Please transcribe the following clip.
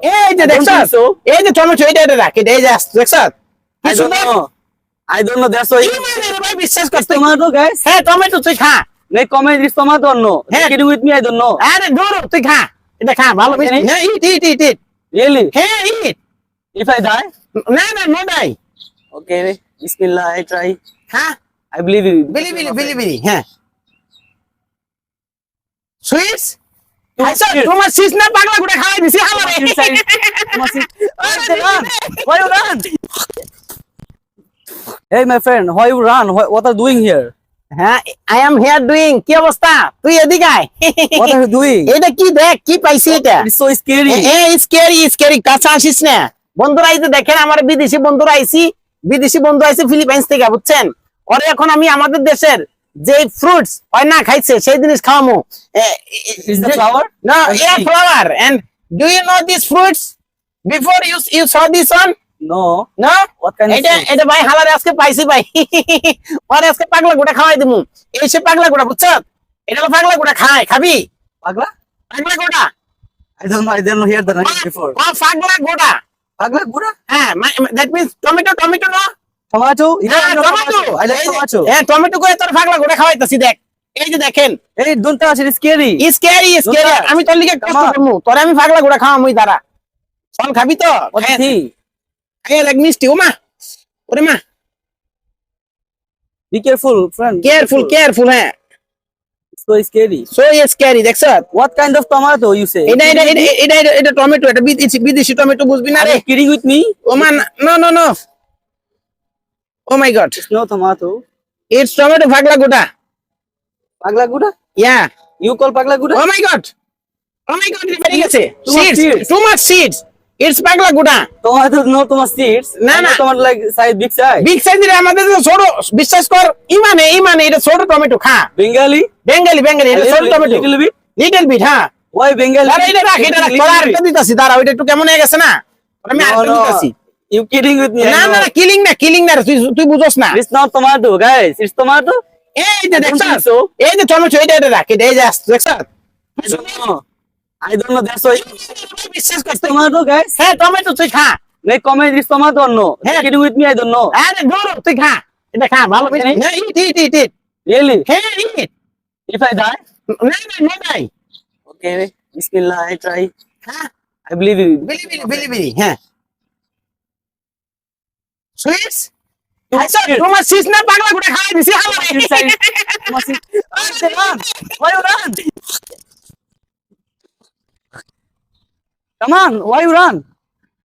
এই যে দেখছস, এই যে টমেটো এটা রাখ, এটা এই যে দেখছস কি সুন্দর। I don't know. That's why. ভাই বিশ্বাস It's করতে, tomato, guys. হ্যাঁ টমেটো তুই খা। Make comment. It's tomato or no? Hey. Kidding with me? I don't know. আরে দূর তুই খা, এটা খা ভালো মিষ্টি। হ্যাঁ ইট ইট ইট ইট, Really? হ্যাঁ ইট। If I die? না না নো নাই, Okay. Bismillah. I try. খা I believe you. বিলি বিলি বিলি বিলি। হ্যাঁ সুইস Two আচ্ছা sweets. তোমার সিস না পাগলা গুড়া খাওয়াই দিছি আমারে। Run! Why you run? Hey, my friend. Why you run? What are you doing here? হ্যাঁ আই এম হিয়ার ডুইং। কি অবস্থা, তুই এদিকে আয়। What are you doing? এটা কি দেখ, কি পাইছি এটা। It's so scary. Scary scary, কাছে আসিস না। বন্ধুরা এই যে দেখেন আমার বিদেশি বন্ধুরা আইছি, বিদেশি বন্ধু আইছে ফিলিপাইন্স থেকে, বুঝছেন। ওরে এখন আমি আমাদের দেশের যে ফ্রুটস হয় না খাইছে সেই জিনিস খাওয়ামু। Is the flower? No, Or yeah, seed? flower. And do you know these fruits? Before you saw this one? No. No? What kind of এটা fruits? এটা ভাই হালারে আজকে পাইছি ভাই। ওরে আজকে পাগলা গোটা খাওয়াই দিমু। এই সে পাগলা গোটা, বুঝছো? এটা হলো পাগলা গোটা, খাবি? Pagla? পাগলা গোটা। I don't know. I didn't hear the name before. পাগলা গোটা। Pagla? Gura? হ্যাঁ, that means tomato no? Tomato? হ্যাঁ, I love tomato. I like tomato. হ্যাঁ, টমেটো করে তোর পাগলা গোটা খাওয়াইতাছি দেখ। এই যে দেখেন, Hey, don't touch it. It's scary. Scary scary. Don't touch. আমি তোর লিগে Come কষ্ট on. করমু। তোরে আমি পাগলা গোটা খাওয়ামুই দাঁড়া। চল খাবি তো? What is he? হ্যাঁ, লাগ মিষ্টি ওমা। ওরে মা, Be careful, friend. Be careful careful. হ্যাঁ, It's so scary. So scary দেখছ। What kind of tomato you say? এটা এটা এটা এটা এটা টমেটো, এটা বিদেশি টমেটো, বুঝবি না Are রে। you kidding with me? Oh man, no no no, oh my god, It's no tomato. It's tomato পাগলা গোটা। Pagla Gura? Yeah, You call Pagla Gura? Oh my god, oh my god, এটা বেড়ে গেছে। Too much seeds, seeds. Too much seeds, it's পাগলা গোটা। Tomato, no tomato seeds. No, I know no. Tomato like size, big size. Big সাইজের আমাদের তো ছোট, বিশ্বাস কর, ইমানে ইমানে এটা ছোট টমেটো, খা। Bengali? বেঙ্গলি বেঙ্গলি, এটা ছোট tomato, Little bit? Little bit. হ্যাঁ, Why Bengali? আরে এটা রাখ, এটা রাখ, তোরা Little আরেকটা bit. দিতাছি, দাঁড়া, ওইটা একটু কেমন হয়ে গেছে না, আমি No, আরেকটা no. দিতাছি। You kidding with me? I না না know. না, কিলিং না কিলিং না, তুই তুই বুঝছ না। It's not tomato, guys. It's tomato. এই যে I don't দেখছস, think so. এই যে টমেটো এটা রাখ, এটা এই যে দেখছস। I don't know. I don't know. That's why. বিশ্বাস কর It's tomato, guys. হ্যাঁ টমেটো তুই খা। Make comment. It's tomato or no? Hey. You kidding with me? I don't know. আরে দূর তুই খা, এটা খা ভালো মিষ্টি। হ্যাঁ ইট ইট ইট ইট, Really? হ্যাঁ ইট। If I die? না না নো নাই, Okay. Bismillah. I try. খা I believe you. বিলি বিলি বিলি বিলি। হ্যাঁ সুইস Two আচ্ছা sweets. তোমার সিস না পাগলা গুড়া খাওয়াই দিছি আমারে। Inside. Run! Why you run? Come on, why you run?